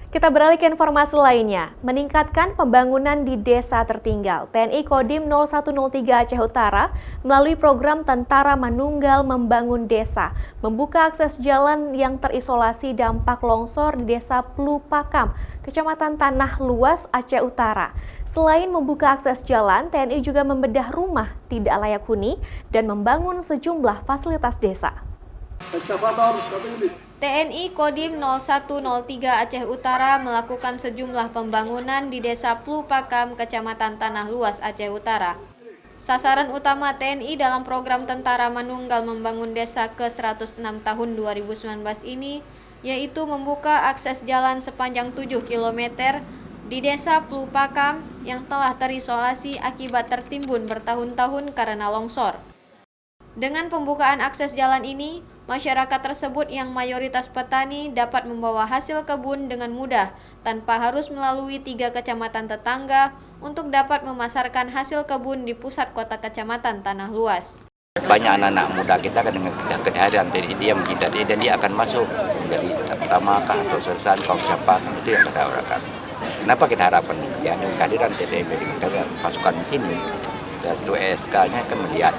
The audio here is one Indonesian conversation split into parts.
Kita beralih ke informasi lainnya. Meningkatkan pembangunan di desa tertinggal, TNI Kodim 0103 Aceh Utara melalui program Tentara Manunggal Membangun Desa, membuka akses jalan yang terisolasi dampak longsor di Desa Plupakam, Kecamatan Tanah Luas, Aceh Utara. Selain membuka akses jalan, TNI juga membedah rumah tidak layak huni dan membangun sejumlah fasilitas desa. TNI Kodim 0103 Aceh Utara melakukan sejumlah pembangunan di Desa Plupakam, Kecamatan Tanah Luas, Aceh Utara. Sasaran utama TNI dalam program Tentara Manunggal Membangun Desa ke-106 tahun 2019 ini yaitu membuka akses jalan sepanjang 7 km di Desa Plupakam yang telah terisolasi akibat tertimbun bertahun-tahun karena longsor. Dengan pembukaan akses jalan ini, masyarakat tersebut yang mayoritas petani dapat membawa hasil kebun dengan mudah tanpa harus melalui 3 kecamatan tetangga untuk dapat memasarkan hasil kebun di pusat kota kecamatan Tanah Luas. Banyak anak-anak muda kita kan dengan kehadiran dia mencintai dan dia akan masuk menjadi pertama atau sersan kau siapa itu yang kita harapkan. Kenapa kita harapkan ya kehadiran TTB dengan pasukan di sini dan SK-nya kan melihat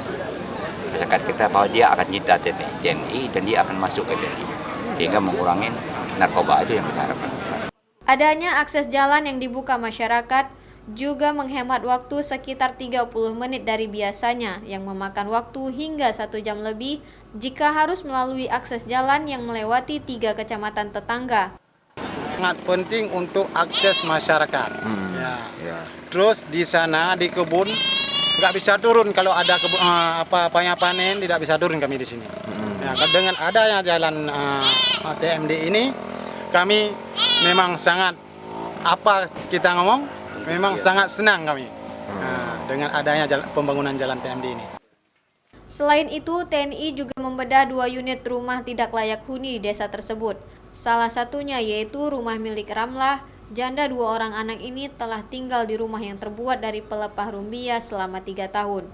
masyarakat kita bahwa dia akan cinta TNI dan dia akan masuk ke TNI sehingga mengurangi narkoba itu yang kita harapkan. Adanya akses jalan yang dibuka masyarakat juga menghemat waktu sekitar 30 menit dari biasanya yang memakan waktu hingga 1 jam lebih jika harus melalui akses jalan yang melewati 3 kecamatan tetangga. Sangat penting untuk akses masyarakat. Terus di sana di kebun nggak bisa turun kalau ada apa-apanya panen, tidak bisa turun kami di sini. Ya, dengan adanya jalan TMD ini, kami memang sangat sangat senang kami dengan adanya pembangunan jalan TMD ini. Selain itu, TNI juga membedah 2 unit rumah tidak layak huni di desa tersebut. Salah satunya yaitu rumah milik Ramlah. Janda 2 orang anak ini telah tinggal di rumah yang terbuat dari pelepah rumbia selama 3 tahun.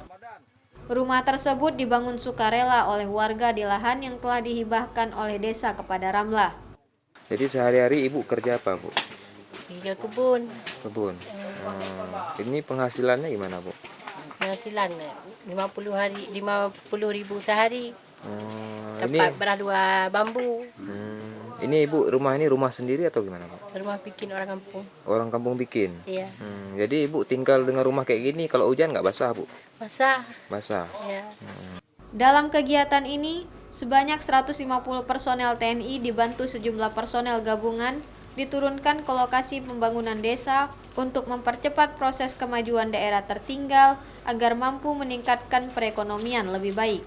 Rumah tersebut dibangun sukarela oleh warga di lahan yang telah dihibahkan oleh desa kepada Ramlah. Jadi sehari-hari Ibu kerja apa, Bu? Kerja kebun. Kebun. Ini penghasilannya gimana, Bu? Penghasilan 50.000 sehari. Ini Dapat beras 2 bambu. Ini Ibu rumah ini rumah sendiri atau gimana, Bu? Rumah bikin orang kampung. Orang kampung bikin? Iya. Jadi Ibu tinggal dengan rumah kayak gini, kalau hujan nggak basah, Bu? Basah. Basah? Ya. Dalam kegiatan ini, sebanyak 150 personel TNI dibantu sejumlah personel gabungan diturunkan ke lokasi pembangunan desa untuk mempercepat proses kemajuan daerah tertinggal agar mampu meningkatkan perekonomian lebih baik.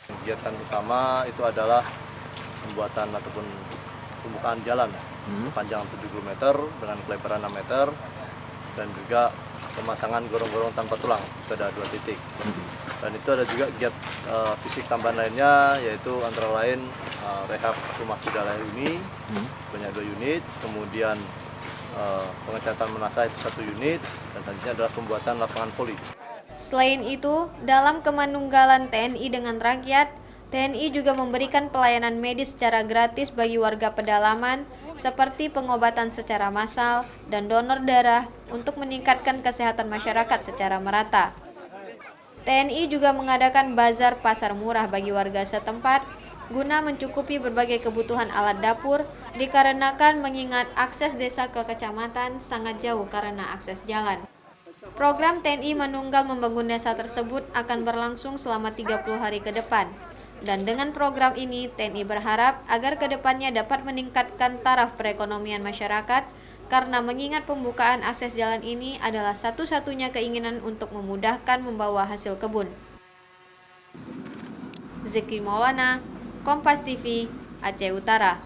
Kegiatan utama itu adalah pembuatan ataupun pembukaan jalan sepanjang 7 km dengan kelebaran 6 meter dan juga pemasangan gorong-gorong tanpa tulang, itu ada 2 titik. Dan itu ada juga giat fisik tambahan lainnya, yaitu antara lain rehab rumah tidak layak huni banyak 2 unit, kemudian pengecatan menasah itu 1 unit, dan selanjutnya adalah pembuatan lapangan voli. Selain itu, dalam kemanunggalan TNI dengan rakyat, TNI juga memberikan pelayanan medis secara gratis bagi warga pedalaman seperti pengobatan secara massal dan donor darah untuk meningkatkan kesehatan masyarakat secara merata. TNI juga mengadakan bazar pasar murah bagi warga setempat guna mencukupi berbagai kebutuhan alat dapur dikarenakan mengingat akses desa ke kecamatan sangat jauh karena akses jalan. Program TNI Manunggal Membangun Desa tersebut akan berlangsung selama 30 hari ke depan. Dan dengan program ini, TNI berharap agar kedepannya dapat meningkatkan taraf perekonomian masyarakat karena mengingat pembukaan akses jalan ini adalah satu-satunya keinginan untuk memudahkan membawa hasil kebun. Zikri Maulana, Kompas TV, Aceh Utara.